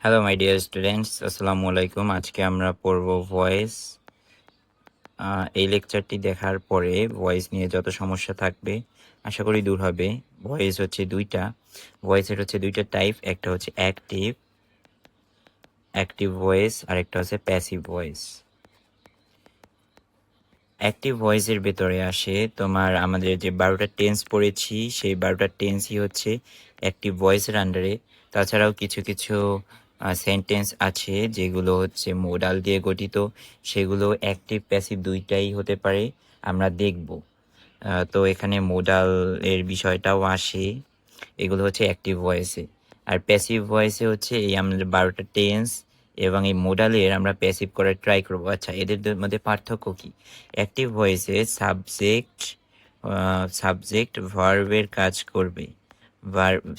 Hello my dear students, আসসালামু আলাইকুম। আজকে আমরা পড়ব ভয়েস। এই লেকচারটি দেখার পরে ভয়েস নিয়ে যত সমস্যা থাকবে আশা করি দূর হবে। ভয়েস হচ্ছে দুইটা, ভয়েসের হচ্ছে দুইটা টাইপ, একটা হচ্ছে অ্যাক্টিভ ভয়েস আর একটা হচ্ছে প্যাসিভ ভয়েস। অ্যাক্টিভ ভয়েসের ভেতরে আসে তোমার আমাদের যে 12টা টেন্স পড়েছি, সেই 12টা টেন্সই হচ্ছে অ্যাক্টিভ ভয়েসের আন্ডারে। তাছাড়াও কিছু কিছু সেন্টেন্স আছে যেগুলো হচ্ছে মোডাল দিয়ে গঠিত, সেগুলো অ্যাক্টিভ প্যাসিভ দুইটাই হতে পারে, আমরা দেখব। তো এখানে মোডাল এর বিষয়টাও আসে, এগুলো হচ্ছে অ্যাক্টিভ ভয়েসে। আর প্যাসিভ ভয়েসে হচ্ছে এই আমাদের 12টা টেন্স এবং এই মোডালের আমরা প্যাসিভ করার ট্রাই করবো। আচ্ছা, এদের মধ্যে পার্থক্য কি? অ্যাক্টিভ ভয়েসে সাবজেক্ট ভার্বের কাজ করবে,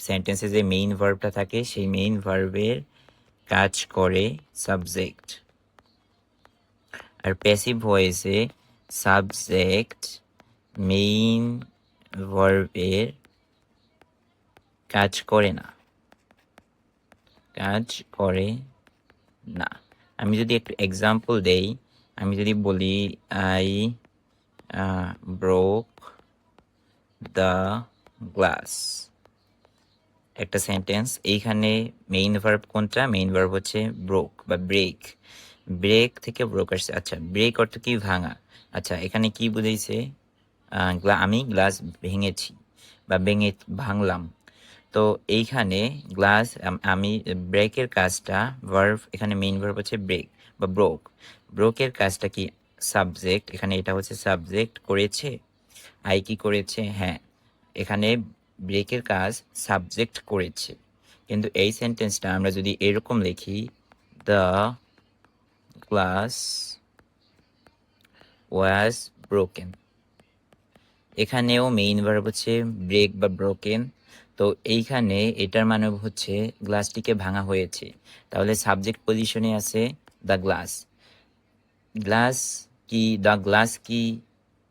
সেন্টেন্সে যে মেইন ভার্বটা থাকে সেই মেইন ভার্বের কাজ করে সাবজেক্ট। আর প্যাসিভ ভয়েসে সাবজেক্ট মেইন ভার্বের কাজ করে না। আমি যদি একটু এক্সাম্পল দেই, আমি যদি বলি আই ব্রোক দ্য গ্লাস, একটা সেন্টেন্স। এইখানে মেইন ভার্ব কোনটা? মেইন ভার্ব হচ্ছে ব্রোক বা ব্রেক। ব্রেক থেকে ব্রোক আসছে। আচ্ছা, ব্রেক অর্থ কি? ভাঙা। আচ্ছা, এখানে কি বুঝাইছে? আমি গ্লাস ভেঙেছি বা ভাঙলাম। তো এইখানে গ্লাস, আমি ব্রেকের কাজটা, ভার্ব এখানে মেইন ভার্ব হচ্ছে ব্রেক বা ব্রোকের কাজটা কি? সাবজেক্ট, এখানে এটা হচ্ছে সাবজেক্ট করেছে। আই কি করেছে? হ্যাঁ, এখানে ব্রেকের কাজ সাবজেক্ট করেছে। কিন্তু এই সেন্টেন্সটা আমরা যদি এরকম লিখি, দ্য গ্লাস ওয়াজ ব্রোকেন, এখানেও মেইন ভার্ব হচ্ছে ব্রেক বা ব্রোকেন। তো এইখানে এটার মানে হচ্ছে গ্লাসটিকে ভাঙা হয়েছে, তাহলে সাবজেক্ট পজিশনে আছে দ্য গ্লাস। দ্য গ্লাস কি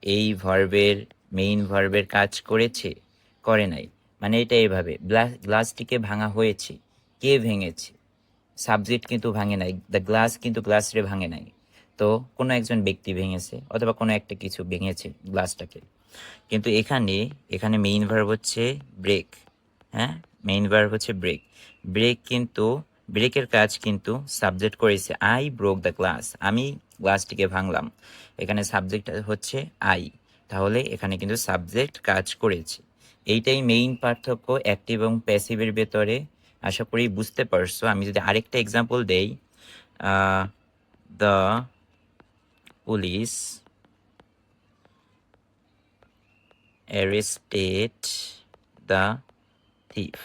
এই ভার্বের মেইন ভার্বের কাজ করেছে? করে নাই। মানে এটা এইভাবে, গ্লাসটিকে ভাঙা হয়েছে। কে ভেঙেছে? সাবজেক্ট কিন্তু ভাঙে নাই, দ্য গ্লাস কিন্তু গ্লাসরে ভাঙে নাই। তো কোনো একজন ব্যক্তি ভেঙেছে অথবা কোনো একটা কিছু ভেঙেছে গ্লাসটাকে। কিন্তু এখানে এখানে মেইন ভার্ব হচ্ছে ব্রেক। হ্যাঁ, মেইন ভার্ব হচ্ছে ব্রেক। কিন্তু ব্রেকের কাজ কিন্তু সাবজেক্ট করেছে, আই ব্রোক দ্য গ্লাস, আমি গ্লাসটিকে ভাঙলাম। এখানে সাবজেক্ট হচ্ছে আই, তাহলে এখানে কিন্তু সাবজেক্ট কাজ করেছে। এইটাই মেইন পার্থক্য অ্যাক্টিভ এবং প্যাসিভের ভেতরে। আশা করি বুঝতে পারছো। আমি যদি আরেকটা এক্সাম্পল দেই, the police arrested the thief,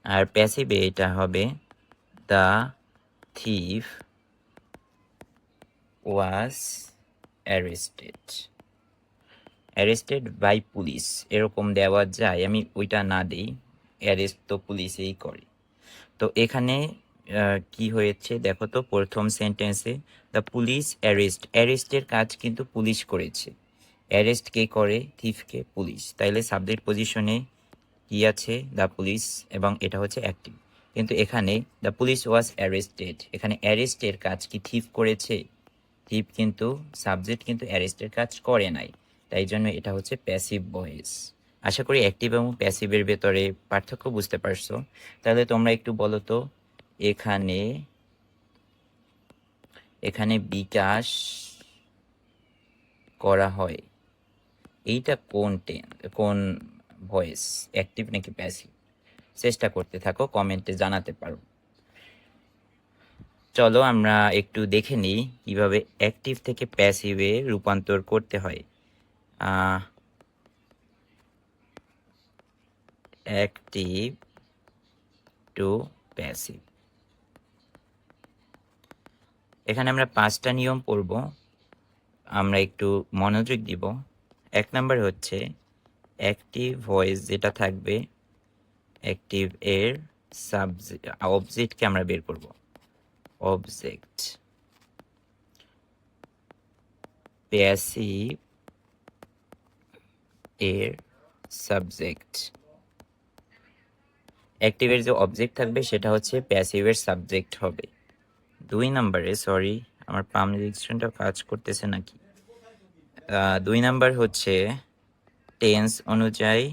আর প্যাসিভে এটা হবে the thief was arrested by police, এরকম দেওয়া যায়। আমি ওইটা না দিই, অ্যারেস্ট তো পুলিশেই করে। তো এখানে কি হয়েছে দেখো তো, প্রথম সেন্টেন্সে দ্য পুলিশ অ্যারেস্টের কাজ কিন্তু পুলিশ করেছে। অ্যারেস্ট কে করে? থিফকে, পুলিশ। তাইলে সাবজেক্ট পজিশনে কি আছে? দ্য পুলিশ, এবং এটা হচ্ছে অ্যাক্টিভ। কিন্তু এখানে দ্য পুলিশ ওয়াজ অ্যারেস্টেড, এখানে অ্যারেস্টের কাজ কি থিফ করেছে? থিফ কিন্তু সাবজেক্ট কিন্তু অ্যারেস্টের কাজ করে নাই, তাই জন্য এটা হচ্ছে প্যাসিভ ভয়েস। আশা করি অ্যাক্টিভ এবং প্যাসিভের ভেতরে পার্থক্য বুঝতে পারছো। তাহলে তোমরা একটু বলো তো, এখানে এখানে বিকাশ করা হয়, এইটা কোন ভয়েস, অ্যাক্টিভ নাকি প্যাসিভ? চেষ্টা করতে থাকো, কমেন্টে জানাতে পারো। চলো আমরা একটু দেখে নিই কিভাবে অ্যাক্টিভ থেকে প্যাসিভে রূপান্তর করতে হয়। অ্যাক্টিভ টু প্যাসিভ, এখানে আমরা 5টা নিয়ম পড়ব, আমরা একটু মনোযোগ দিব। 1 নাম্বার হচ্ছে অ্যাক্টিভ ভয়েস যেটা থাকবে, অ্যাক্টিভ এর অবজেক্টকে আমরা বের করব। অবজেক্ট। প্যাসিভ এর সাবজেক্ট। অ্যাক্টিভের যে অবজেক্ট থাকবে সেটা হচ্ছে প্যাসিভের সাবজেক্ট হবে। 2 নম্বরে, সরি আমার পাম রেজিস্ট্রেশনটা কাজ করতেছে নাকি, 2 নাম্বার হচ্ছে টেন্স অনুযায়ী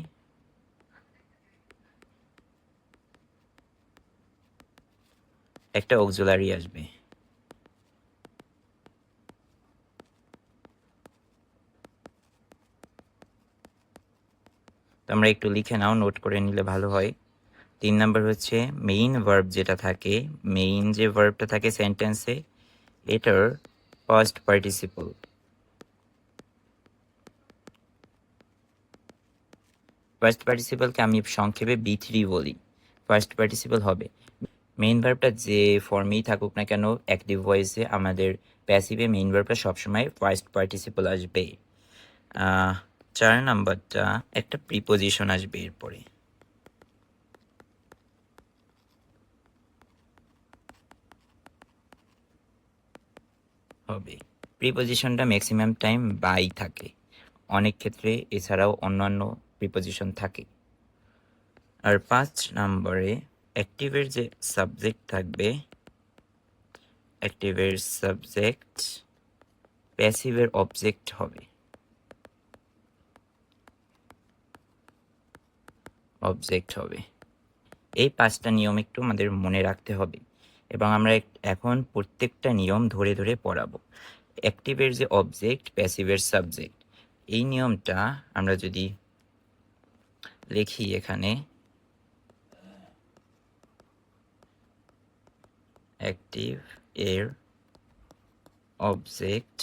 একটা অক্সিলারি আসবে। তোমরা একটু লিখে নাও, নোট করে নিলে ভালো হয়। 3 নাম্বার হচ্ছে মেইন ভার্ব যেটা থাকে, মেইন যে ভার্বটা থাকে সেন্টেন্সে, এটার পাস্ট পার্টিসিপল। ফার্স্ট পার্টিসিপলকে আমি সংক্ষেপে B3 বলি। ফার্স্ট পার্টিসিপল হবে মেইন ভার্বটা যে ফর্মেই থাকুক না কেন, অ্যাক্টিভ ভয়েসে আমাদের প্যাসিভে মেইন ভার্বটা সবসময় ফার্স্ট পার্টিসিপল আসবে। 4 নাম্বারটা একটা প্রিপোজিশন আসবে এরপরে। হবে প্রিপোজিশনটা ম্যাক্সিমাম টাইম বাই থাকে, অনেক ক্ষেত্রে এছাড়াও অন্যান্য প্রিপোজিশন থাকে। আর 5 নম্বরে অ্যাক্টিভের যে সাবজেক্ট থাকবে, অ্যাক্টিভের সাবজেক্ট প্যাসিভের অবজেক্ট হবে। অবজেক্ট হবে। এই 5টা নিয়ম একটু আমাদের মনে রাখতে হবে এবং আমরা এখন প্রত্যেকটা নিয়ম ধরে ধরে পড়াবো। অ্যাক্টিভের যে অবজেক্ট, প্যাসিভের সাবজেক্ট, এই নিয়মটা আমরা যদি লিখি এখানে, অ্যাক্টিভ এর অবজেক্ট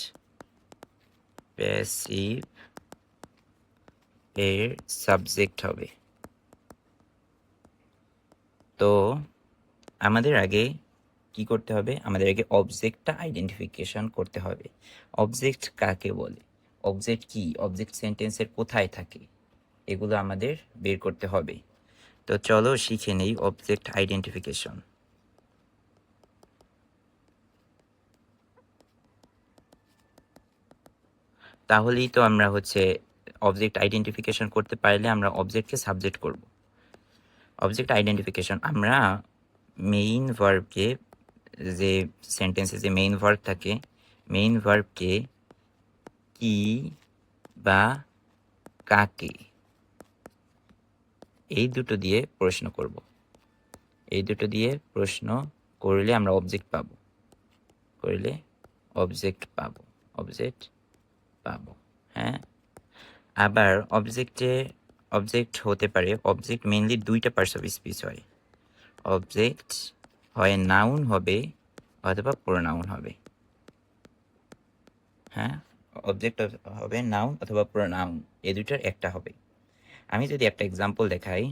প্যাসিভ এর সাবজেক্ট হবে। তো আমাদের আগে কি করতে হবে, আমাদের আগে অবজেক্টটা আইডেন্টিফিকেশন করতে হবে। অবজেক্ট কাকে বলে, অবজেক্ট কি, অবজেক্ট সেন্টেন্সের কোথায় থাকে, এগুলো আমাদের বের করতে হবে। তো চলো শিখে নেই অবজেক্ট আইডেন্টিফিকেশন। তাহলেই তো আমরা হচ্ছে অবজেক্ট আইডেন্টিফিকেশন করতে পারলে আমরা অবজেক্টকে সাবজেক্ট করব। অবজেক্ট আইডেন্টিফিকেশন আমরা মেইন ভার্বকে, যে সেন্টেন্সে যে মেইন ভার্ব থাকে, মেইন ভার্বকে কি বা কাকে, এই দুটো দিয়ে প্রশ্ন করব। এই দুটো দিয়ে প্রশ্ন করলে আমরা অবজেক্ট পাবো, করলে অবজেক্ট পাবো, অবজেক্ট পাবো। হ্যাঁ, আবার অবজেক্ট হতে পারে, অবজেক্ট মেইনলি দুইটা পার্টস অফ স্পিচ হয়। অবজেক্ট হয় নাউন হবে অথবা প্রোনাউন হবে। হ্যাঁ, অবজেক্ট হবে নাউন অথবা প্রোনাউন, এই দুইটার একটা হবে। আমি যদি একটা এক্সাম্পল দেখাই,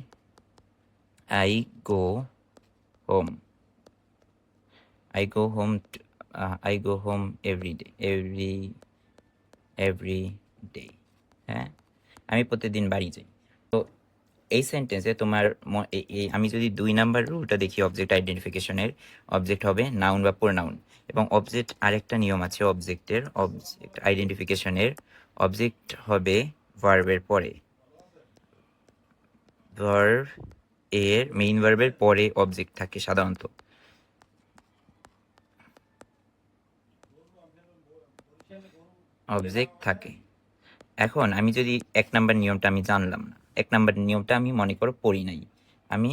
I go home, I go home I go home every day, every day। হ্যাঁ, আমি প্রতিদিন বাড়ি যাই। তো এই সেন্টেন্সে তোমার আমি যদি 2 নাম্বার রুলটা দেখি অবজেক্ট আইডেন্টিফিকেশনের, অবজেক্ট হবে নাউন বা প্রোনাউন। এবং অবজেক্ট আরেকটা নিয়ম আছে অবজেক্টের, অবজেক্ট আইডেন্টিফিকেশনের, অবজেক্ট হবে ভার্বের পরে। ভার্ব এর মেইন ভার্বের পরে অবজেক্ট থাকে সাধারণত। অবজেক্ট থাকে। এখন আমি যদি 1 নাম্বার নিয়মটা আমি জানলাম না, 1 নাম্বার নিয়মটা আমি মনে করো পড়ি নাই, আমি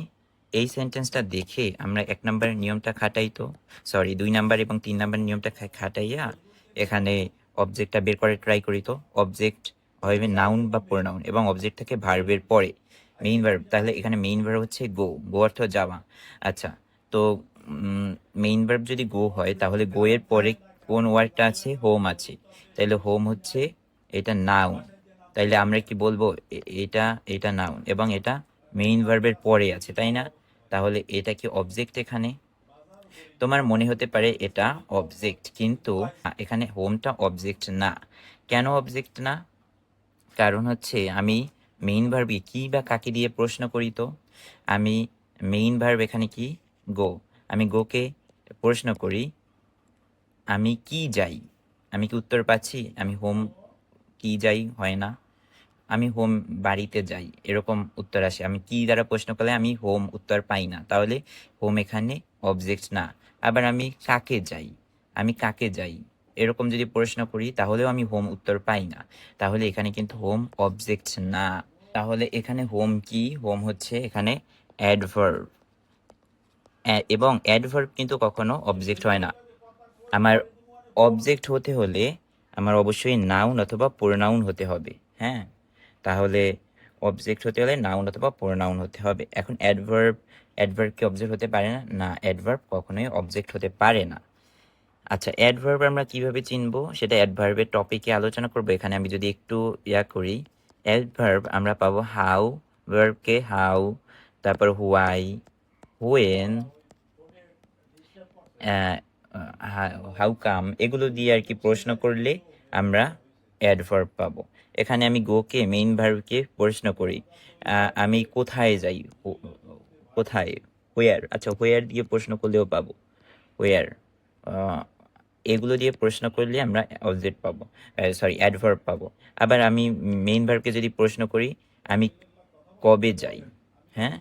এই সেন্টেন্সটা দেখে আমরা 1 নাম্বার নিয়মটা খাটাই, তো সরি 2 নাম্বার এবং 3 নাম্বার নিয়মটা খাটাইয়া এখানে অবজেক্টটা বের করে ট্রাই করি। তো অবজেক্ট হবে নাউন বা প্রোনাউন এবং অবজেক্ট থাকে ভার্বের পরে, মেইন ভার্ব। তাহলে এখানে মেইন ভার্ব হচ্ছে গো, গো অর্থ যাওয়া। আচ্ছা, তো মেইন ভার্ব যদি গো হয় তাহলে গো এর পরে কোন ওয়ার্ডটা আছে, হোম আছে। তাহলে হোম হচ্ছে এটা নাউন, তাইলে আমরা কি বলবো, এটা নাউন এবং এটা মেইন ভার্বের পরে আছে, তাই না? তাহলে এটা কি অবজেক্ট? এখানে তোমার মনে হতে পারে এটা অবজেক্ট, কিন্তু এখানে হোমটা অবজেক্ট না। কেন অবজেক্ট না? কারণ হচ্ছে আমি মেইন ভার্বে কি বা কাকে দিয়ে প্রশ্ন করি, তো আমি মেইন ভার্ব এখানে কি, গো, আমি গোকে প্রশ্ন করি আমি কি যাই, আমি কি উত্তর পাচ্ছি? আমি হোম কি যাই হয় না, আমি হোম বাড়িতে যাই, এরকম উত্তর আসে। আমি কি দ্বারা প্রশ্ন করলে আমি হোম উত্তর পাই না, তাহলে হোম এখানে অবজেক্ট না। আবার আমি কাকে যাই, আমি কাকে যাই এরকম যদি প্রশ্ন করি তাহলেও আমি হোম উত্তর পাই না, তাহলে এখানে কিন্তু হোম অবজেক্ট না। তাহলে এখানে হোম কি? হোম হচ্ছে এখানে অ্যাডভার্ব, এবং অ্যাডভার্ব কিন্তু কখনো অবজেক্ট হয় না। আমার অবজেক্ট হতে হলে আমার অবশ্যই নাউন অথবা প্রোনাউন হতে হবে। হ্যাঁ, তাহলে অবজেক্ট হতে হলে নাউন অথবা প্রোনাউন হতে হবে। এখন অ্যাডভার্ব কি অবজেক্ট হতে পারে না? না, অ্যাডভার্ব কখনোই অবজেক্ট হতে পারে না। আচ্ছা, অ্যাডভার্ব আমরা কিভাবে চিনবো সেটা অ্যাডভার্বের টপিকে আলোচনা করব। এখানে আমি যদি একটু করি, অ্যাডভার্ব আমরা পাবো হাউ, ভার্বকে হাউ, তারপর হোয়াই, হোয়েন, হাউ কাম, এগুলো দিয়ে আর কি প্রশ্ন করলে আমরা অ্যাডভার্ব পাবো। এখানে আমি গোকে মেইন ভার্বকে প্রশ্ন করি, আমি কোথায় যাই, কোথায়, হোয়ার, আচ্ছা হোয়ার দিয়ে প্রশ্ন করলেও পাবো, হোয়ার, এগুলো দিয়ে প্রশ্ন করলে আমরা অবজেক্ট পাবো, সরি অ্যাডভার্ব পাবো। আবার আমি মেইন ভার্বকে যদি প্রশ্ন করি, আমি কবে যাই, হ্যাঁ,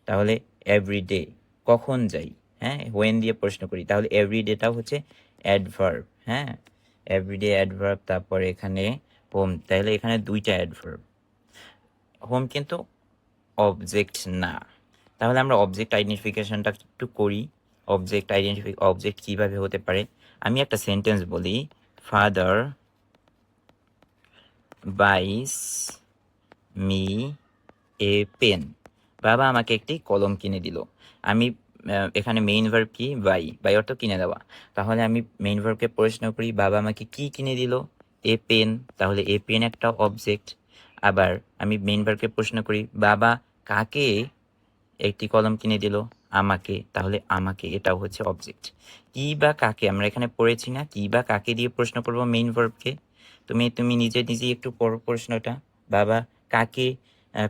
তাহলে এভরিডে, কখন যাই, হ্যাঁ, হোয়েন দিয়ে প্রশ্ন করি, তাহলে এভরিডেটাও হচ্ছে অ্যাডভার্ব। হ্যাঁ, এভরিডে অ্যাডভার্ব, তারপরে এখানে হোম, তাহলে এখানে দুইটা অ্যাডভার্ব। হোম কিন্তু অবজেক্ট না। তাহলে আমরা অবজেক্ট আইডেন্টিফিকেশনটা একটু করি। অবজেক্ট কিভাবে হতে পারে? আমি একটা সেন্টেন্স বলি, ফাদার বাইস মি এ পেন, বাবা আমাকে একটি কলম কিনে দিল। আমি এখানে মেইন ভার্ব কি? বাই অর্থ কিনে দেওয়া। তাহলে আমি মেইন ভার্বকে প্রশ্ন করি, বাবা আমাকে কি কিনে দিল? এ পেন, তাহলে এ পেন একটা অবজেক্ট। আবার আমি মেইন ভার্বকে প্রশ্ন করি, বাবা কাকে একটি কলম কিনে দিল? আমাকে, তাহলে আমাকে এটাও হচ্ছে অবজেক্ট। কি বা কাকে আমরা এখানে পড়েছি না, কি বা কাকে দিয়ে প্রশ্ন করব মেইন ভার্বকে? তুমি নিজেই একটু পড়ো প্রশ্নটা, বাবা কাকে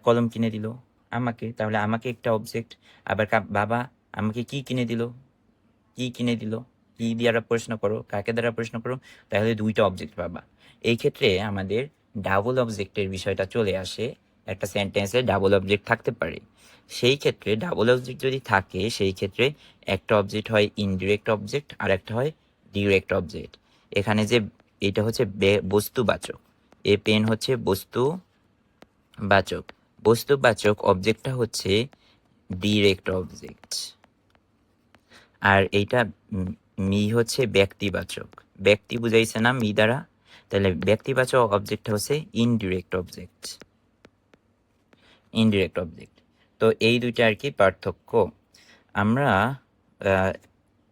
কলম কিনে দিল? আমাকে, তাহলে আমাকে একটা অবজেক্ট। আবার বাবা আমাকে কি কিনে দিল? কি কিনে দিল, কি দ্বারা প্রশ্ন করো, কাকে দ্বারা প্রশ্ন করো, তাহলে দুইটা অবজেক্ট পাবা। এই ক্ষেত্রে আমাদের ডাবল অবজেক্টের বিষয়টা চলে আসে। একটা সেন্টেন্সে ডাবল অবজেক্ট থাকতে পারে। সেই ক্ষেত্রে ডাবল অবজেক্ট যদি থাকে, সেই ক্ষেত্রে একটা অবজেক্ট হয় ইনডিরেক্ট অবজেক্ট আর একটা হয় ডিরেক্ট অবজেক্ট। এখানে যে এটা হচ্ছে বস্তুবাচক, এ পেন হচ্ছে বস্তুবাচক, বস্তুবাচক অবজেক্টটা হচ্ছে ডিরেক্ট অবজেক্ট। আর এইটা মি হচ্ছে ব্যক্তিবাচক, ব্যক্তি বুঝাইছে না মি দ্বারা, তাহলে ব্যক্তিবাচক অবজেক্ট হচ্ছে ইনডিরেক্ট অবজেক্ট, ইনডিরেক্ট অবজেক্ট। তো এই দুইটা আর কি পার্থক্য। আমরা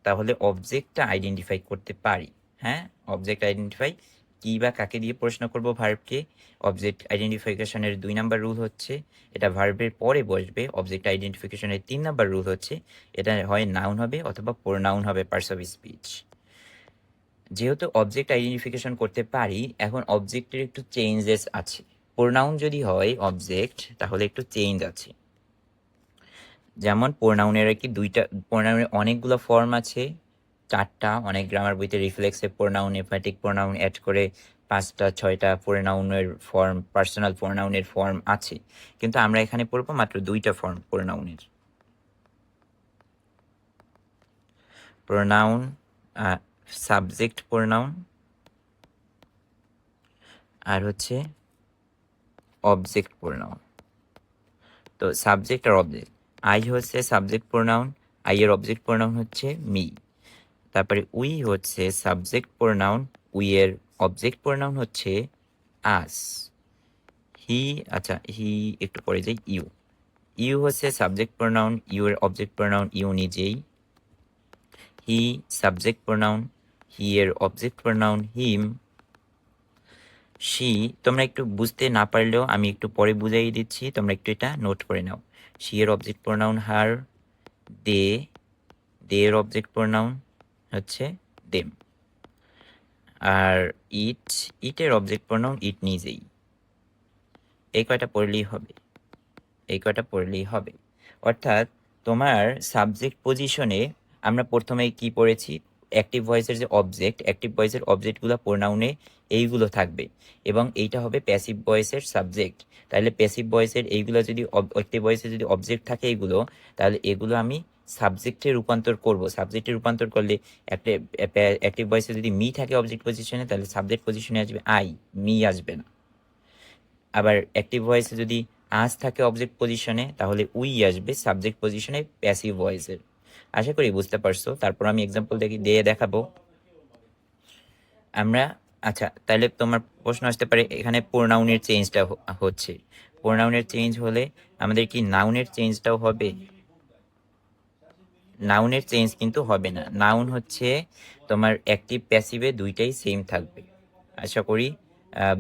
তাহলে অবজেক্টটা আইডেন্টিফাই করতে পারি। হ্যাঁ, অবজেক্ট আইডেন্টিফাই কি বা কাকে দিয়ে প্রশ্ন করব ভার্বকে। অবজেক্ট আইডেন্টিফিকেশনের 2 নাম্বার রুল হচ্ছে এটা ভার্বের পরে বসবে। অবজেক্ট আইডেন্টিফিকেশনের 3 নাম্বার রুল হচ্ছে এটা হয় নাউন হবে অথবা প্রোনাউন হবে, পার্টস অফ স্পিচ। যেহেতু অবজেক্ট আইডেন্টিফিকেশন করতে পারি, এখন অবজেক্টের একটু চেঞ্জেস আছে। প্রোনাউন যদি হয় অবজেক্ট, তাহলে একটু চেঞ্জ আছে। যেমন প্রোনাউনের আর কি প্রোনাউনের অনেকগুলো ফর্ম আছে, 4টা। অনেক গ্রামার বইতে reflexive pronoun, emphatic pronoun add করে 5টা 6টা প্রোনাউনের ফর্ম, পার্সোনাল প্রোনাউনের ফর্ম আছে। কিন্তু আমরা এখানে পড়বো মাত্র 2টা ফর্ম প্রোনাউনের। প্রোনাউন, সাবজেক্ট প্রোনাউন, আর হচ্ছে অবজেক্ট প্রোনাউন। তো সাবজেক্ট আর অবজেক্ট, আই হচ্ছে সাবজেক্ট প্রোনাউন, আই এর অবজেক্ট প্রোনাউন হচ্ছে মি। তারপরে উই হচ্ছে সাবজেক্ট প্রোনাউন, উই এর অবজেক্ট প্রোনাউন হচ্ছে আস। হি, আচ্ছা হি একটু পরে যাই, ইউ হচ্ছে সাবজেক্ট প্রোনাউন, ইউ এর অবজেক্ট প্রোনাউন ইউ নিজেই। হি সাবজেক্ট প্রোনাউন, হি এর অবজেক্ট প্রোনাউন হিম। শি, তোমরা একটু বুঝতে না পারলেও আমি একটু পরে বুঝাই দিচ্ছি, তোমরা একটু এটা নোট করে নাও। শি এর অবজেক্ট প্রোনাউন হার। দে, দে এর অবজেক্ট প্রোনাউন হচ্ছে দেম। আর ইটের অবজেক্ট প্রোনাউন ইট নিজেই। এই কয়টা পড়লেই হবে, এই কয়টা পড়লেই হবে। অর্থাৎ তোমার সাবজেক্ট পজিশনে আমরা প্রথমেই কি পড়েছি, অ্যাক্টিভ ভয়েসের যে অ্যাক্টিভ ভয়েসের অবজেক্টগুলো প্রোনাউনে এইগুলো থাকবে এবং এইটা হবে প্যাসিভ ভয়েসের সাবজেক্ট। তাহলে প্যাসিভ ভয়েসের এইগুলো যদি অ্যাক্টিভ ভয়েসের যদি অবজেক্ট থাকে এইগুলো, তাহলে এগুলো আমি সাবজেক্টে রূপান্তর করব। সাবজেক্টে রূপান্তর করলে একটা অ্যাক্টিভ ভয়েসে যদি মি থাকে অবজেক্ট পজিশনে, তাহলে সাবজেক্ট পজিশনে আসবে আই, মি আসবে না। আবার অ্যাক্টিভ ভয়েসে যদি আজ থাকে অবজেক্ট পজিশনে, তাহলে উই আসবে সাবজেক্ট পজিশনে প্যাসিভ ভয়েসের। আশা করি বুঝতে পারছো। তারপর আমি এক্সাম্পল দিয়ে দেখাবো আমরা। আচ্ছা, তাহলে তোমার প্রশ্ন আসতে পারে এখানে প্রোনাউনের চেঞ্জটা হচ্ছে। প্রোনাউনের চেঞ্জ হলে আমাদের কি নাউনের চেঞ্জটাও হবে? নাউনের চেঞ্জ কিন্তু হবে না। নাউন হচ্ছে তোমার অ্যাক্টিভ প্যাসিভে দুইটাই সেম থাকবে। আশা করি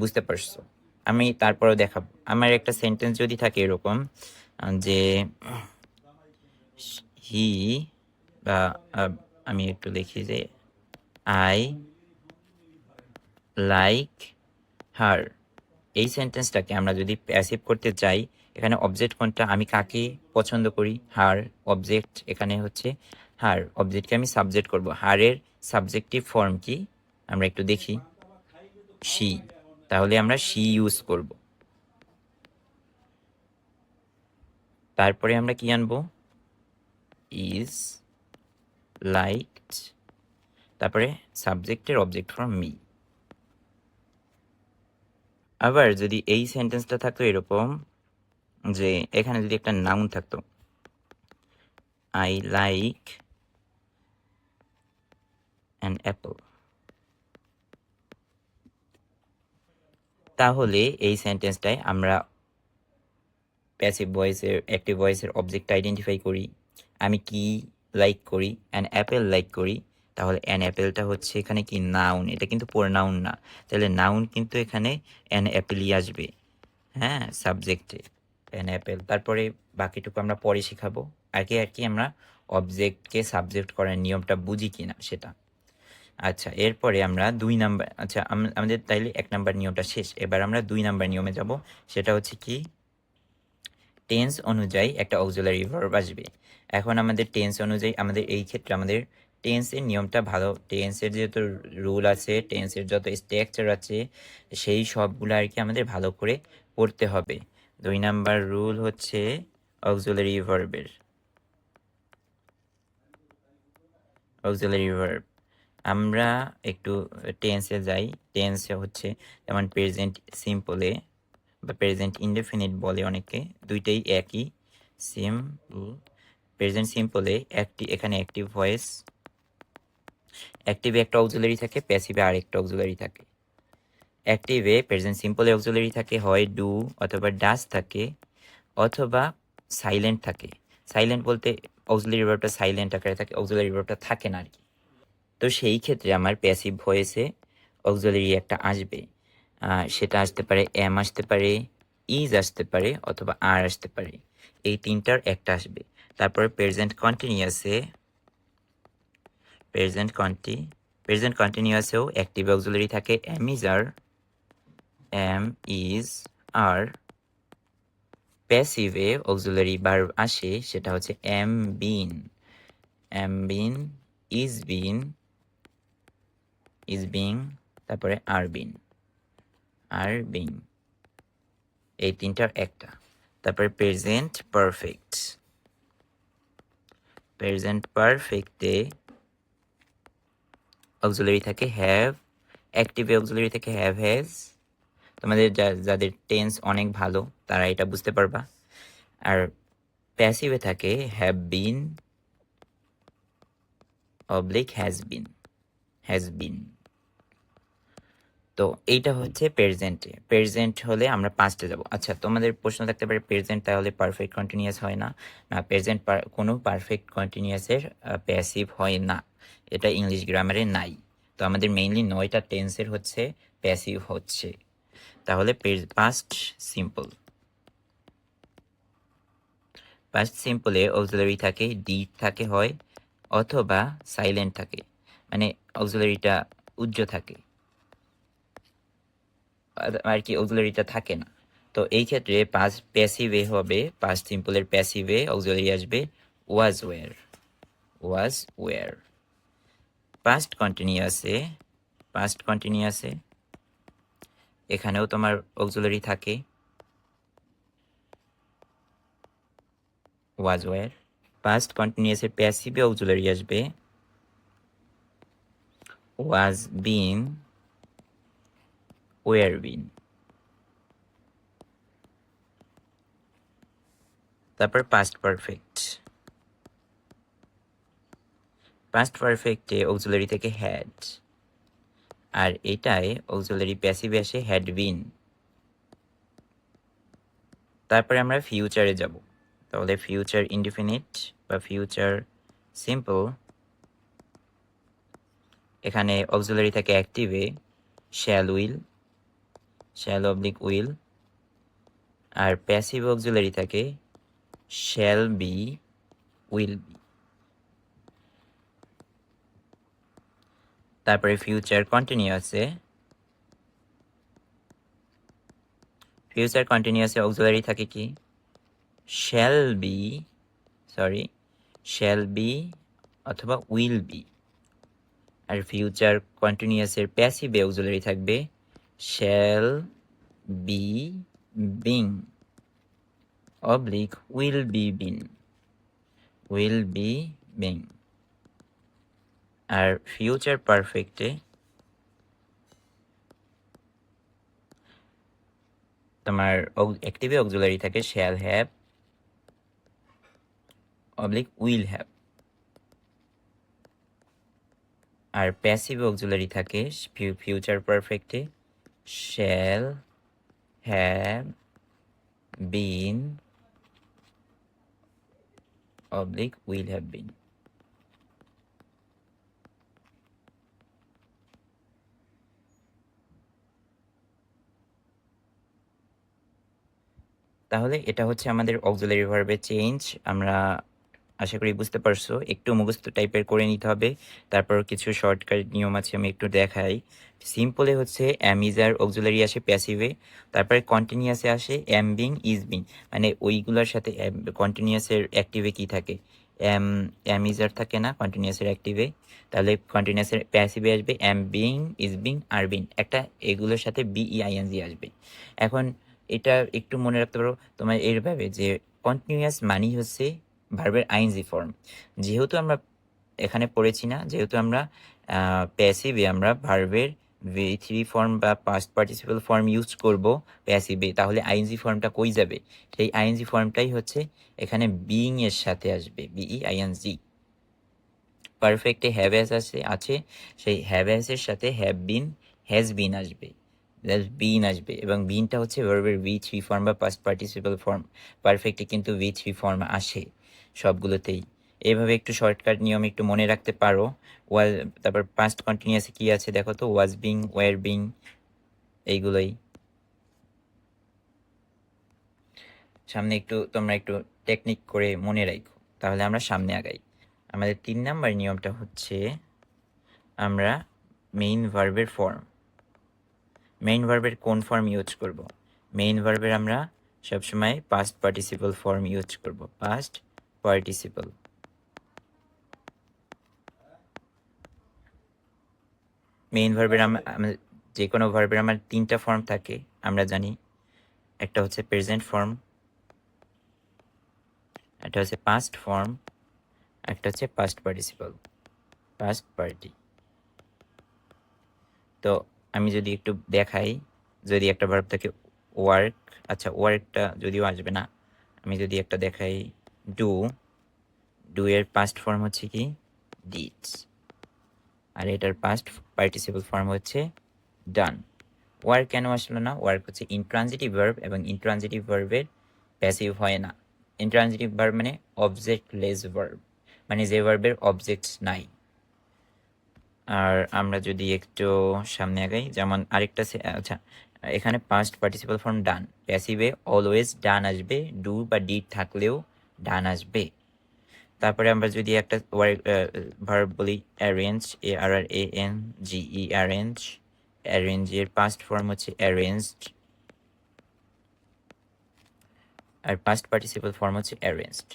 বুঝতে পারছো। আমি তারপরেও দেখাবো। আমার একটা সেন্টেন্স যদি থাকে এরকম যে হি বা আমি একটু লিখি যে আই লাইক হার, এই সেন্টেন্সটাকে আমরা যদি প্যাসিভ করতে চাই, এখানে অবজেক্ট কোনটা, আমি কাকে পছন্দ করি, হার। অবজেক্ট এখানে হচ্ছে হার, অবজেক্টকে আমি সাবজেক্ট করব। হারের সাবজেক্টিভ ফর্ম কি আমরা একটু দেখি, শি। তাহলে আমরা শি ইউজ করব। তারপরে আমরা কি আনবো, ইজ লাইকড, তারপরে সাবজেক্টের অবজেক্ট ফর্ম মি। আবার যদি এই সেন্টেন্সটা থাকতো এরকম যে এখানে যদি একটা নাউন থাকতো, আই লাইক অ্যান অ্যাপল, তাহলে এই সেন্টেন্সটায় আমরা প্যাসিভ ভয়েসের অ্যাক্টিভ ভয়েসের অবজেক্ট আইডেন্টিফাই করি। আমি কি লাইক করি, অ্যান অ্যাপেল লাইক করি, তাহলে অ্যান অ্যাপেলটা হচ্ছে এখানে কি নাউন, এটা কিন্তু প্রোনাউন না। তাহলে নাউন কিন্তু এখানে অ্যান অ্যাপেলই আসবে, হ্যাঁ, সাবজেক্টে অ্যান অ্যাপেল। তারপরে বাকিটুকু আমরা পরে শেখাবো। আগে আর কি আমরা অবজেক্টকে সাবজেক্ট করার নিয়মটা বুঝি কিনা সেটা। আচ্ছা, এরপরে আমরা 2 নাম্বার, আচ্ছা আমাদের তাইলে 1 নাম্বার নিয়মটা শেষ। এবার আমরা 2 নাম্বার নিয়মে যাব। সেটা হচ্ছে কি, টেন্স অনুযায়ী একটা অক্সিলারি ভার্ব আসবে। এখন আমাদের টেন্স অনুযায়ী আমাদের এই ক্ষেত্রে আমাদের টেন্সের নিয়মটা ভালো, টেন্সের যেহেতু রুল আছে, টেন্সের যত স্ট্রাকচার আছে, সেই সবগুলো আর কি আমাদের ভালো করে পড়তে হবে। 2 নাম্বার রুল হচ্ছে অক্সিলারি ভার্বের। অক্সিলারি ভার্ব আমরা একটু টেন্সে যাই। টেন্সে হচ্ছে যেমন প্রেজেন্ট সিম্পলে বা প্রেজেন্ট ইনডেফিনিট বলে অনেকে, দুইটাই একই, সিম্পল। প্রেজেন্ট সিম্পলে এখানে অ্যাক্টিভ ভয়েস, অ্যাক্টিভে একটা অক্সিলারি থাকে, প্যাসিভে আরেকটা অক্সিলারি থাকে। অ্যাক্টিভে প্রেজেন্ট সিম্পলে অক্সিলারি থাকে হয় ডু অথবা ডাস থাকে, অথবা সাইলেন্ট থাকে। সাইলেন্ট বলতে অক্সিলারি ভার্বটা সাইলেন্ট আকারে থাকে, অক্সিলারি ভার্বটা থাকে না আর কি। তো সেই ক্ষেত্রে আমার প্যাসিভ ভয়েসে অক্সিলারি একটা আসবে। সেটা আসতে পারে এম আসতে পারে, ইজ আসতে পারে, অথবা আর আসতে পারে। এই তিনটার একটা আসবে। তারপরে প্রেজেন্ট কন্টিনিউয়াসেও অ্যাক্টিভ অক্সিলারি থাকে am is are, am is are. প্যাসিভে অক্সিলারি ভার্ব আসে, সেটা হচ্ছে এম বিন, ইজ বিং, তারপরে আর বিন, এই তিনটার একটা। তারপরে প্রেজেন্ট পারফেক্টে অক্সিলারি থাকে হ্যাভ, অ্যাক্টিভে অক্সিলারি থাকে হ্যাভ হ্যাজ। তোমাদের যাদের টেন্স অনেক ভালো তারা এটা বুঝতে পারবা। আর প্যাসিভে থাকে have been oblique has been. তো এইটা হচ্ছে প্রেজেন্ট হলে আমরা পাস্টে যাব। আচ্ছা, তোমাদের প্রশ্ন থাকতে পারে প্রেজেন্ট তাহলে পারফেক্ট কন্টিনিউয়াস হয় না? না, প্রেজেন্ট কোনো পারফেক্ট কন্টিনিউয়াসের প্যাসিভ হয় না, এটা ইংলিশ গ্রামারে নাই। তো আমাদের মেইনলি 9টা টেন্সের হচ্ছে প্যাসিভ হচ্ছে। তাহলে পাস্ট সিম্পলে অক্সিলারি থাকে ডিড থাকে হয়, অথবা সাইলেন্ট থাকে, মানে অক্সিলারিটা উজ্জ্ব থাকে আর কি, অক্সিলারিটা থাকে না। তো এই ক্ষেত্রে প্যাসিভে হবে, পাস্ট সিম্পলের প্যাসিভে অক্সিলারি আসবে ওয়াজ ওয়্যার। পাস্ট কন্টিনিউয়াসে এখানেও তোমার অক্সিলারি থাকে ওয়াজ ওয়ার। পাস্ট কন্টিনিউয়াসের প্যাসিভে অক্সিলারি আসবে ওয়াজ বিন ওয়ার বিন। তারপর পাস্ট পারফেক্টে অক্সিলারি থেকে হ্যাড, আর এটাই অক্সিলারি প্যাসিভে আসে হ্যাড বিন। তারপরে আমরা ফিউচারে যাব, তাহলে ফিউচার ইনডিফিনিট বা ফিউচার সিম্পল, এখানে অক্সিলারি থাকে অ্যাক্টিভে শ্যাল অবলিক উইল, আর প্যাসিভ অক্সিলারি থাকে শ্যাল বি উইল বি। তারপরে ফিউচার কন্টিনিউয়াসে অক্সিলারি থাকে কি শ্যাল বি অথবা উইল বি। আর ফিউচার কন্টিনিউয়াসের প্যাসিভে অক্সিলারি থাকবে shall be being oblique will be being. আর ফিউচার পারফেক্টে তোমার অ্যাক্টিভে অক্সিলারি থাকে shall have oblique will have, আর প্যাসিভ অক্সিলারি থাকে ফিউচার পারফেক্টে shall have been oblique will have been. তাহলে এটা হচ্ছে আমাদের অক্সিলারি ভার্বের চেঞ্জ। আমরা আশা করি বুঝতে পারছো, একটু মুখস্থ টাইপের করে নিতে হবে। তারপর কিছু শর্টকাট নিয়ম আছে, আমি একটু দেখাই। সিম্পলে হচ্ছে অ্যাম ইজ আর অক্সিলারি আসে প্যাসিভে, তারপরে কন্টিনিউয়াসে আসে অ্যাম বিং ইজ বিং, মানে ওইগুলোর সাথে কন্টিনিউয়াসের অ্যাক্টিভে কি থাকে অ্যাম ইজ আর থাকে না কন্টিনিউয়াসের অ্যাক্টিভে, তাহলে কন্টিনিউয়াসের প্যাসিভে আসবে অ্যাম being is being are being, একটা এগুলোর সাথে বিইআইএনজি আসবে। এখন এটা একটু মনে রাখতে পারো তোমার এইভাবে যে কন্টিনিউয়াস মানি হচ্ছে ভার্বের আইএনজি ফর্ম। যেহেতু আমরা এখানে পড়েছি না, যেহেতু আমরা প্যাসিভে আমরা ভার্বের V3 ফর্ম বা পাস্ট পার্টিসিপল ফর্ম ইউজ করব প্যাসিভে, তাহলে আইএনজি ফর্মটা কই যাবে? সেই আইএনজি ফর্মটাই হচ্ছে এখানে বিং এর সাথে আসবে, বিইআইএনজি। পারফেক্টে হ্যাভ হ্যাজ আছে, সেই হ্যাভ হ্যাজের সাথে হ্যাভ বিন হ্যাজ বিন আসবে, এবং বিনটা হচ্ছে ভার্বের V3 ফর্ম বা পাস্ট পার্টিসিপল ফর্ম। পারফেক্টে কিন্তু V3 ফর্ম আসে সবগুলোতেই। এইভাবে একটু শর্টকাট নিয়ম একটু মনে রাখতে পারো। তারপর পাস্ট কন্টিনিউয়াসে কি আছে দেখো তো, ওয়াজ বিং, ওয়ার বিং, এইগুলোই। সামনে একটু তোমরা একটু টেকনিক করে মনে রাখো, তাহলে আমরা সামনে আগাই। আমাদের 3 নাম্বার নিয়মটা হচ্ছে আমরা মেইন ভার্বের কোন ফর্ম ইউজ করব? মেইন ভার্বের আমরা সবসময় পাস্ট পার্টিসিপল ফর্ম ইউজ করব, পাস্ট পার্টিসিপল। মেইন ভার্বের যে কোনো ভার্বের আমার 3টা ফর্ম থাকে আমরা জানি। একটা হচ্ছে প্রেজেন্ট ফর্ম, একটা হচ্ছে পাস্ট ফর্ম, একটা হচ্ছে পাস্ট পার্টিসিপল, পাস্ট পার্টি। তো আমি যদি একটু দেখাই, যদি একটা ভার্ব থাকে ওয়ার্ক, আচ্ছা ওয়ার্কটা যদিও আসবে না, আমি যদি একটা দেখাই ডু এর পাস্ট ফর্ম হচ্ছে কি ডিডস, আর এটার পাস্ট পার্টিসিপল ফর্ম হচ্ছে ডান। ওয়ার্ক কেন আসলো না? ওয়ার্ক হচ্ছে ইনট্রানজিটিভ ভার্ব, এবং ইনট্রানজিটিভ ভার্বের প্যাসিভ হয় না। ইনট্রানজিটিভ ভার্ব মানে অবজেক্টলেস ভার্ব, মানে যে ভার্বের অবজেক্ট নাই। আর আমরা যদি একটু সামনে আগাই, যেমন আরেকটা আচ্ছা এখানে পাস্ট পার্টিসিপল ফর্ম ডান, প্যাসিভে অলওয়েজ ডান আসবে, ডু বা ডিড থাকলেও ডান আসবে। তারপরে আমরা যদি একটা ভার্ব বলি অ্যারেঞ্জ, ARRANGE, অ্যারেঞ্জ এর পাস্ট ফর্ম হচ্ছে অ্যারেঞ্জড, আর পাস্ট পার্টিসিপল ফর্ম হচ্ছে অ্যারেঞ্জড।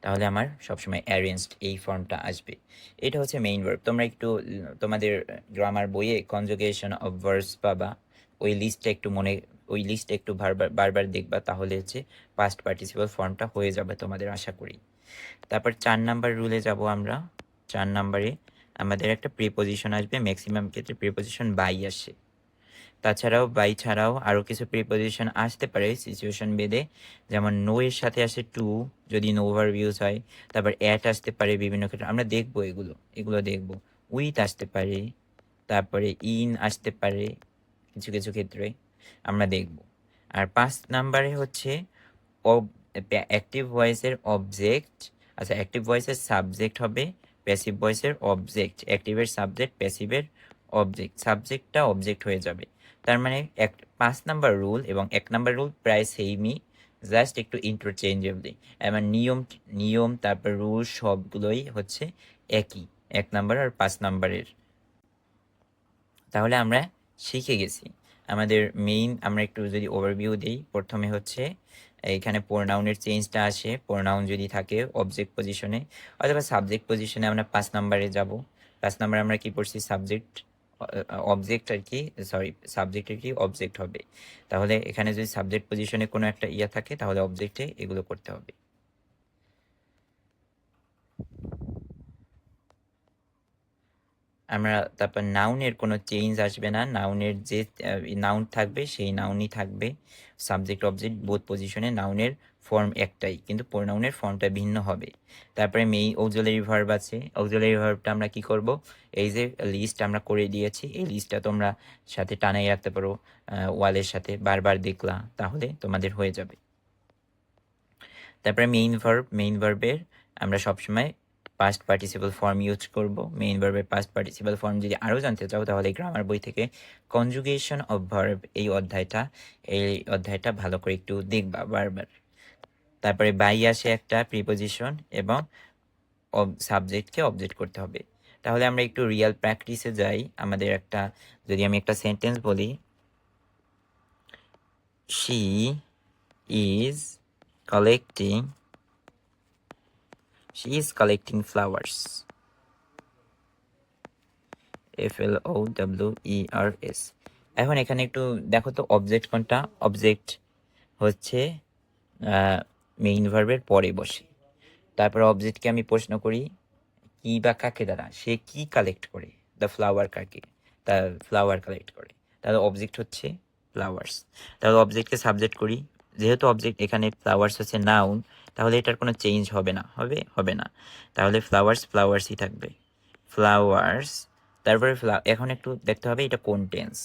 তাহলে আমার সবসময় অ্যারেঞ্জড এই ফর্মটা আসবে। এটা হচ্ছে মেইন ভার্ব। তোমরা একটু তোমাদের গ্রামার বইয়ে কনজুগেশন অফ ভার্বস পাবা, ওই লিস্টটা একটু ওই লিস্টটা একটু বারবার দেখবা, তাহলে হচ্ছে পাস্ট পার্টিসিপাল ফর্মটা হয়ে যাবে তোমাদের, আশা করি। তারপর 4 নাম্বার রুলে যাব আমরা। 4 নাম্বারে আমাদের একটা প্রিপোজিশন আসবে, ম্যাক্সিমাম ক্ষেত্রে প্রিপোজিশন বাই আসে। তাছাড়াও বাই ছাড়াও আরও কিছু প্রিপোজিশন আসতে পারে সিচুয়েশন বেঁধে, যেমন নো এর সাথে আসে টু, যদি নো ভার্ব ইউজ হয়। তারপর অ্যাট আসতে পারে বিভিন্ন ক্ষেত্রে, আমরা দেখবো এগুলো দেখবো। উইথ আসতে পারে, তারপরে ইন আসতে পারে কিছু কিছু ক্ষেত্রে, আমরা দেখব। আর 5 নাম্বারে হচ্ছে অ্যাক্টিভ ভয়েসের অবজেক্ট, আচ্ছা অ্যাক্টিভ ভয়েসের সাবজেক্ট হবে, প্যাসিভ ভয়েসের অবজেক্ট, অ্যাক্টিভের সাবজেক্ট, প্যাসিভের অবজেক্ট, সাবজেক্টটা অবজেক্ট হয়ে যাবে। তার মানে 5 নাম্বার রুল এবং 1 নাম্বার রুল প্রায় সেমই, জাস্ট একটু ইন্টারচেঞ্জেবলি। এবার নিয়ম তারপর রুল সবগুলোই হচ্ছে একই 1 নাম্বার আর 5 নাম্বারের। তাহলে আমরা শিখে গেছি আমাদের মেইন। আমরা একটু যদি ওভারভিউ দিই, প্রথমে হচ্ছে এখানে প্রোনাউনের চেঞ্জটা আসে, প্রোনাউন যদি থাকে অবজেক্ট পজিশনে অথবা সাবজেক্ট পজিশনে, আমরা 5 নাম্বারে যাব। 5 নাম্বারে আমরা কি পড়ছি, সাবজেক্ট অবজেক্ট আর কি, সরি সাবজেক্টের কি অবজেক্ট হবে। তাহলে এখানে যদি সাবজেক্ট পজিশনে কোনো একটা ইয়া থাকে তাহলে অবজেক্টে এগুলো করতে হবে। আমরা তারপর নাউনের কোনো চেঞ্জ আসবে না, নাউনের যে নাউন থাকবে সেই নাউনই থাকবে, সাবজেক্ট অবজেক্ট বোথ পজিশনে নাউনের ফর্ম একটাই, কিন্তু প্রোনাউনের ফর্মটা ভিন্ন হবে। তারপরে মেইন অক্সিলারি ভার্ব আছে, অক্সিলারি ভার্বটা আমরা কি করব, এই যে লিস্ট আমরা করে দিয়েছি এই লিস্টটা তোমরা সাথে টানাই রাখতে পারো, ওয়ালের সাথে বারবার দেখলা তাহলে তোমাদের হয়ে যাবে। তারপরে মেইন ভার্বের আমরা সবসময় পাস্ট পার্টিসিপাল ফর্ম ইউজ করব। মেইন ভার্বের পাস্ট পার্টিসিপাল ফর্ম যদি আরও জানতে চাও তাহলে গ্রামার বই থেকে কনজুগেশন অফ ভার্ব এই অধ্যায়টা ভালো করে একটু দেখবা বারবার। তারপরে বাই আসে একটা প্রিপোজিশন এবং সাবজেক্টকে অবজেক্ট করতে হবে। তাহলে আমরা একটু রিয়েল প্র্যাকটিসে যাই। আমাদের যদি আমি একটা সেন্টেন্স বলি, she is collecting flowers, FLOWERS। এখন এখানে একটু দেখো তো অবজেক্ট কোনটা, অবজেক্ট হচ্ছে মেইন ভার্বের পরে বসে। তারপর অবজেক্টকে আমি প্রশ্ন করি কি বা কাকে দ্বারা, সে কি কালেক্ট করে, দ্য ফ্লাওয়ার কাকে, দ্য ফ্লাওয়ার কালেক্ট করে, তাহলে অবজেক্ট হচ্ছে ফ্লাওয়ার্স। তাহলে অবজেক্টকে সাবজেক্ট করি, যেহেতু অবজেক্ট এখানে ফ্লাওয়ার্স হচ্ছে নাউন, তাহলে এটার কোনো চেঞ্জ হবে না, হবে না, তাহলে ফ্লাওয়ার্সই থাকবে, ফ্লাওয়ার্স। তারপরে এখন একটু দেখতে হবে এটা কোন টেন্স,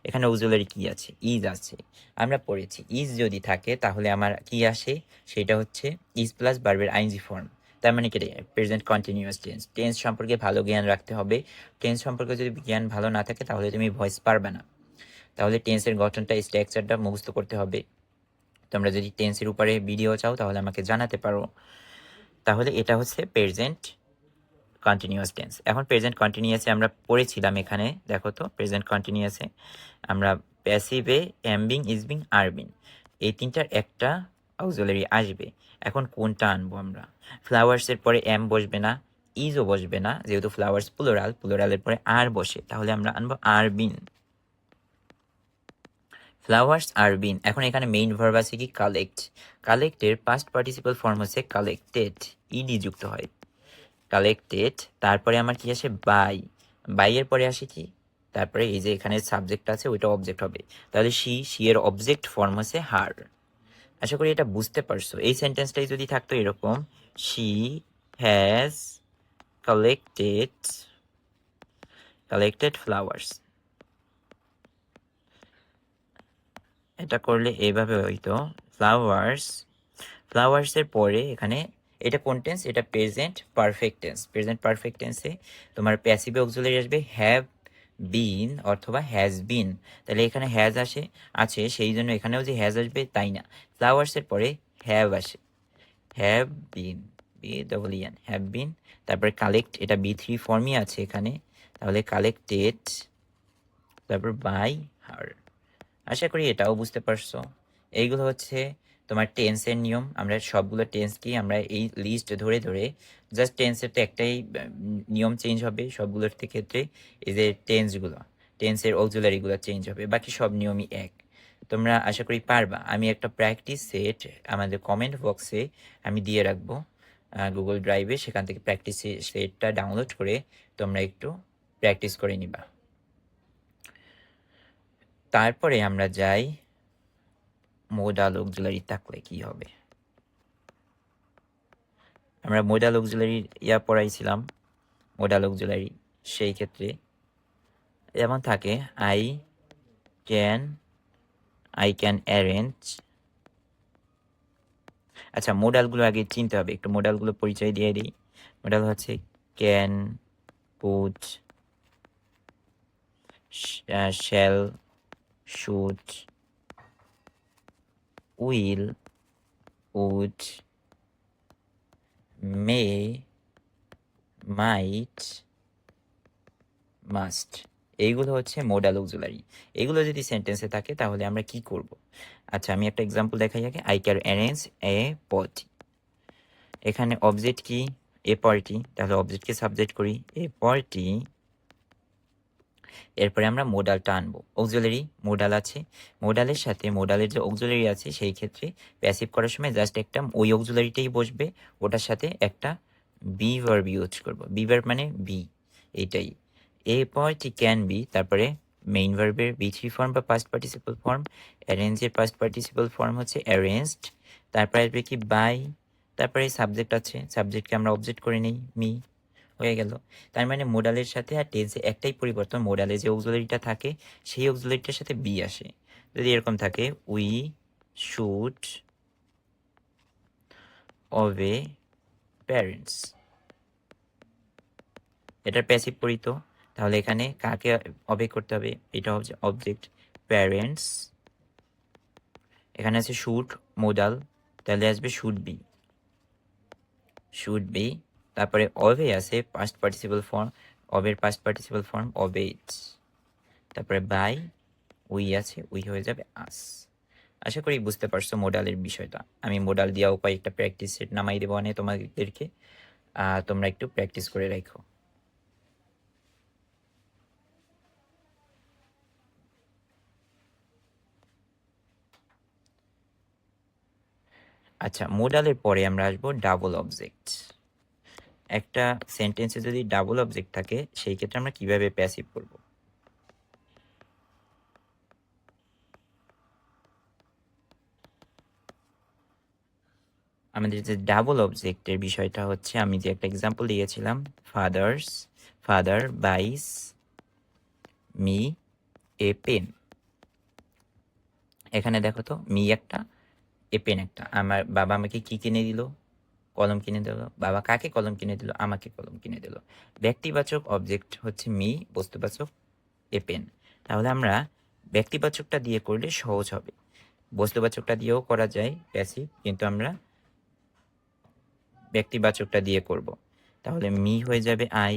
এখানে অক্সিলারি কি আছে, ইজ আছে, আমরা পড়েছি ইজ যদি থাকে তাহলে আমার কি আসে, সেটা হচ্ছে ইজ প্লাস ভার্বের আইএনজি ফর্ম। তার মানে কি, প্রেজেন্ট কন্টিনিউয়াস টেন্স। টেন্স সম্পর্কে ভালো জ্ঞান রাখতে হবে, টেন্স সম্পর্কে যদি জ্ঞান ভালো না থাকে তাহলে তুমি ভয়েস পারবে না। তাহলে টেন্সের গঠনটা, স্ট্রাকচারটা মুখস্থ করতে হবে। তোমরা যদি টেন্সের উপরে ভিডিও চাও তাহলে আমাকে জানাতে পারো। তাহলে এটা হচ্ছে প্রেজেন্ট কন্টিনিউয়াস টেন্স। এখন প্রেজেন্ট কন্টিনিউয়াসে আমরা পড়েছিলাম, এখানে দেখো তো প্রেজেন্ট কন্টিনিউয়াসে আমরা প্যাসিভে am being, is being, are being এই তিনটার একটা অক্সিলারি আসবে। এখন কোনটা আনবো আমরা, ফ্লাওয়ার্সের পরে এম বসবে না, ইজও বসবে না, যেহেতু ফ্লাওয়ার্স প্লুরালের পরে আর বসে, তাহলে আমরা আনবো আর বিন, ফ্লাওয়ার্স আর বিন। এখন এখানে মেইন ভার্ব আছে কি কালেক্ট, কালেক্টের পাস্ট পার্টিসিপাল ফর্ম হচ্ছে কালেক্টেড, ইডি যুক্ত হয়, কালেক্টেড। তারপরে আমার কি আসে বাইয়ের পরে আসে কি, তারপরে এই যে এখানে সাবজেক্ট আছে ওইটা অবজেক্ট হবে, তাহলে শি এর অবজেক্ট ফর্ম হচ্ছে হার। আশা করি এটা বুঝতে পারছো। এই সেন্টেন্সটাই যদি থাকতো এরকম, শি হ্যাজ কালেক্টেড ফ্লাওয়ার্স, এটা করলে এইভাবে হইতো, ফ্লাওয়ার্সের পরে এখানে এটা কোন টেন্স, এটা present perfect tense. Present perfect টেন্সে তোমার প্যাসিভ অক্সিলারি আসবে হ্যাভ বিন অথবা হ্যাজ বিন, তাহলে এখানে হ্যাজ আছে সেই জন্য এখানেও যে হ্যাজ আসবে তাই না, ফ্লাওয়ার্সের পরে হ্যাভ আসে, হ্যাভ বিন, হ্যাভ বিন। তারপরে কালেক্ট, এটা B3 ফর্মই আছে এখানে, তাহলে কালেক্টেড, তারপর বাই হার। আশা করি এটাও বুঝতে পারছো। এইগুলো হচ্ছে তোমার টেন্সের নিয়ম, আমরা সবগুলো টেন্সকেই আমরা এই লিস্ট ধরে ধরে জাস্ট টেন্সের তো একটাই নিয়ম চেঞ্জ হবে সবগুলোর ক্ষেত্রে, এই যে টেন্সের অক্সিলারিগুলো চেঞ্জ হবে, বাকি সব নিয়মই এক। তোমরা আশা করি পারবা। আমি একটা প্র্যাকটিস সেট আমাদের কমেন্ট বক্সে আমি দিয়ে রাখবো গুগল ড্রাইভে, সেখান থেকে প্র্যাকটিস সেটটা ডাউনলোড করে তোমরা একটু প্র্যাকটিস করে নিবা। তারপরে আমরা যাই মোডাল অক্সিলারি থাকলে কি হবে। আমরা মোডাল অক্সিলারি পড়াইছিলাম, মোডাল অক্সিলারি সেই ক্ষেত্রে যেমন থাকে আই ক্যান অ্যারেঞ্জ। আচ্ছা, মোডালগুলো আগে চিনতে হবে, একটু মোডালগুলো পরিচয় দিয়ে দিই। মোডাল হচ্ছে can, could, shall, should, will, would, may, might, must. এইগুলো হচ্ছে মোডাল অক্সিলারি। এগুলো যদি সেন্টেন্সে থাকে তাহলে আমরা কি করব? আচ্ছা, আমি একটা এক্সাম্পল দেখাই আগে। I can arrange a party. এখানে অবজেক্ট কি? এ পার্টি। তাহলে অবজেক্টকে সাবজেক্ট করি এ পার্টি, এরপরে আমরা মোডালটা আনবো। অক্সিলারি মোডাল আছে, মোডালের সাথে মোডালের যে অক্সিলারি আছে সেই ক্ষেত্রে প্যাসিভ করার সময় জাস্ট একটা ওই অক্সিলারিটাই বসবে, ওটার সাথে একটা বি ভার্ব ইউজ করবো। বি ভার্ব মানে বি, এইটাই। এ পার্টি ক্যান বি, তারপরে মেইন ভার্বের বি থ্রি ফর্ম বা পাস্ট পার্টিসিপল ফর্ম, অ্যারেঞ্জের পাস্ট পার্টিসিপল ফর্ম হচ্ছে অ্যারেঞ্জড, তারপরে আসবে কি বাই, তারপরে সাবজেক্ট আছে, সাবজেক্টকে আমরা অবজেক্ট করে নিই মি, হয়ে গেল। তার মানে মোডালের সাথে আর টেন্সে একটাই পরিবর্তন, মোডালে যে অক্সিলারিটা থাকে সেই অক্সিলারিটার সাথে বি আসে। যদি এরকম থাকে উই শুড অবে প্যারেন্টস, এটার প্যাসিভ পড়ি তো, তাহলে এখানে কাকে অবে করতে হবে? এটা হচ্ছে অবজেক্ট প্যারেন্টস, এখানে আছে শুড মোডাল, তাহলে আসবে শুড বি, তারপরে অবে আছে পাস্ট পার্টিসিপল ফর্ম, অবের পাস্ট পার্টিসিপল ফর্ম অবেইটস, তারপরে বাই উই আছে, উই হয়ে যাবে আস। আশা করি বুঝতে পারছো মোডালের বিষয়টা। আমি মোডাল দিয়েও কয়েকটা প্র্যাকটিস সেট নামাই দেবো মানে তোমাদেরকে, তোমরা একটু প্র্যাকটিস করে রাখো। আচ্ছা, মোডালের পরে আমরা আসবো ডাবল অবজেক্ট। একটা সেন্টেন্সে যদি ডাবল অবজেক্ট থাকে সেই ক্ষেত্রে আমরা কিভাবে প্যাসিভ করব? আমাদের যে ডাবল অবজেক্টের বিষয়টা হচ্ছে, আমি যে একটা এক্সাম্পল দিয়েছিলাম, ফাদার বাইস মি এ পেন। এখানে দেখো তো, মি একটা, এ পেন একটা। আমার বাবা আমাকে কি কিনে দিল? কলম কিনে দিল। বাবা কাকে কলম কিনে দিল? আমাকে কলম কিনে দিল। ব্যক্তিবাচক অবজেক্ট হচ্ছে মি, বস্তুবাচক এ পেন। তাহলে আমরা ব্যক্তিবাচকটা দিয়ে করলে সহজ হবে, বস্তুবাচকটা দিয়েও করা যায় প্যাসিভ, কিন্তু আমরা ব্যক্তিবাচকটা দিয়ে করব। তাহলে মি হয়ে যাবে আই,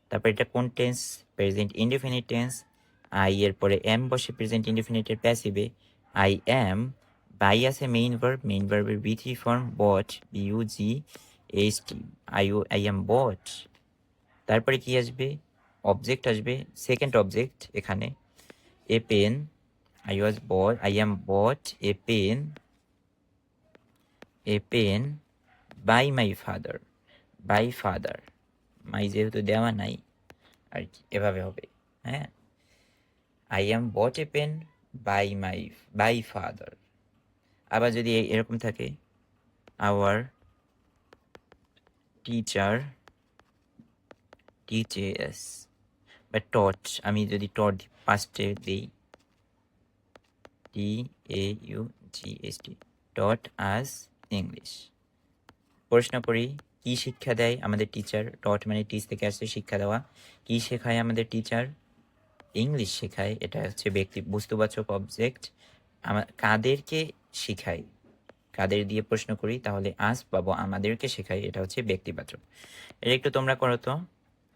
তারপর এটা কোন tense? Present indefinite tense. I এর পরে এম বসে প্রেজেন্ট ইনডেফিনিটের প্যাসিভে, আই এম। বাই আছে মেইন ভার্বের V three form bought, B U G H T, I am bought. তারপরে কি আসবে? অবজেক্ট আসবে, সেকেন্ড অবজেক্ট এখানে a pen, I am bought a pen by my father, my যেহেতু দেওয়া নাই আর কি, এভাবে হবে। হ্যাঁ, I am bought a pen by father. আবার যদি এরকম থাকে, আওয়ার টিচার টিচেস বা টট, আমি যদি টট পাস্টে দিই TAUGHT, টট আজ ইংলিশ। প্রশ্ন করি, কি শিক্ষা দেয় আমাদের টিচার? টট মানে টিচ থেকে আসছে, শিক্ষা দেওয়া। কি শেখায় আমাদের টিচার? ইংলিশ শেখায়। এটা হচ্ছে বস্তুবাচক অবজেক্ট। কাদেরকে শিখায়? কাদের দিয়ে প্রশ্ন করি, তাহলে আজ পাবো আমাদেরকে শেখায়, এটা হচ্ছে ব্যক্তিবাচক। এটা একটু তোমরা করো তো,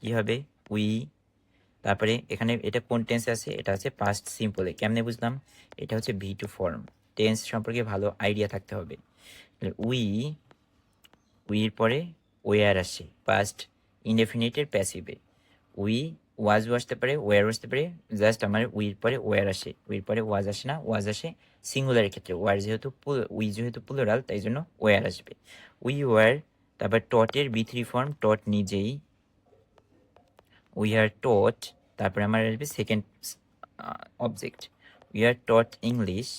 কি হবে? উই, তারপরে এখানে এটা কোন টেন্সে আছে? এটা হচ্ছে পাস্ট সিম্পলে। কেমনে বুঝলাম? এটা হচ্ছে ভি টু ফর্ম, টেন্স সম্পর্কে ভালো আইডিয়া থাকতে হবে। উইর পরে ওয়ার আসে পাস্ট ইনডেফিনিটের প্যাসিভে। উই ওয়াজও আসতে পারে, ওয়ারও আসতে পারে, জাস্ট আমার উইর পরে ওয়ার আসে, উইর পরে ওয়াজ আসে না, ওয়াজ আসে সিঙ্গুলারের ক্ষেত্রে। ওয়ার যেহেতু উই যেহেতু প্লুরাল তাই জন্য ওয়ার আসবে। উই ওয়ার, তারপর টটের বি3 ফর্ম টট নিজেই, উই আর টট, তারপরে আমার আসবে second object, we are taught English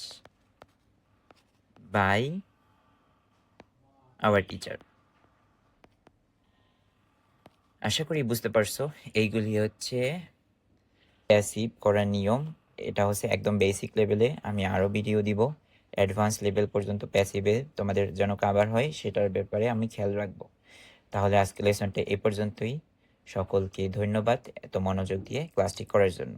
by our teacher. আশা করি বুঝতে পারছো। এইগুলি হচ্ছে প্যাসিভ করার নিয়ম। এটা হচ্ছে একদম বেসিক লেভেলে, আমি আরও ভিডিও দিব অ্যাডভান্স লেভেল পর্যন্ত প্যাসিভে তোমাদের যেন কাভার হয় সেটার ব্যাপারে আমি খেয়াল রাখবো। তাহলে আজকে লেসনটা এ পর্যন্তই। সকলকে ধন্যবাদ এত মনোযোগ দিয়ে ক্লাসটি করার জন্য।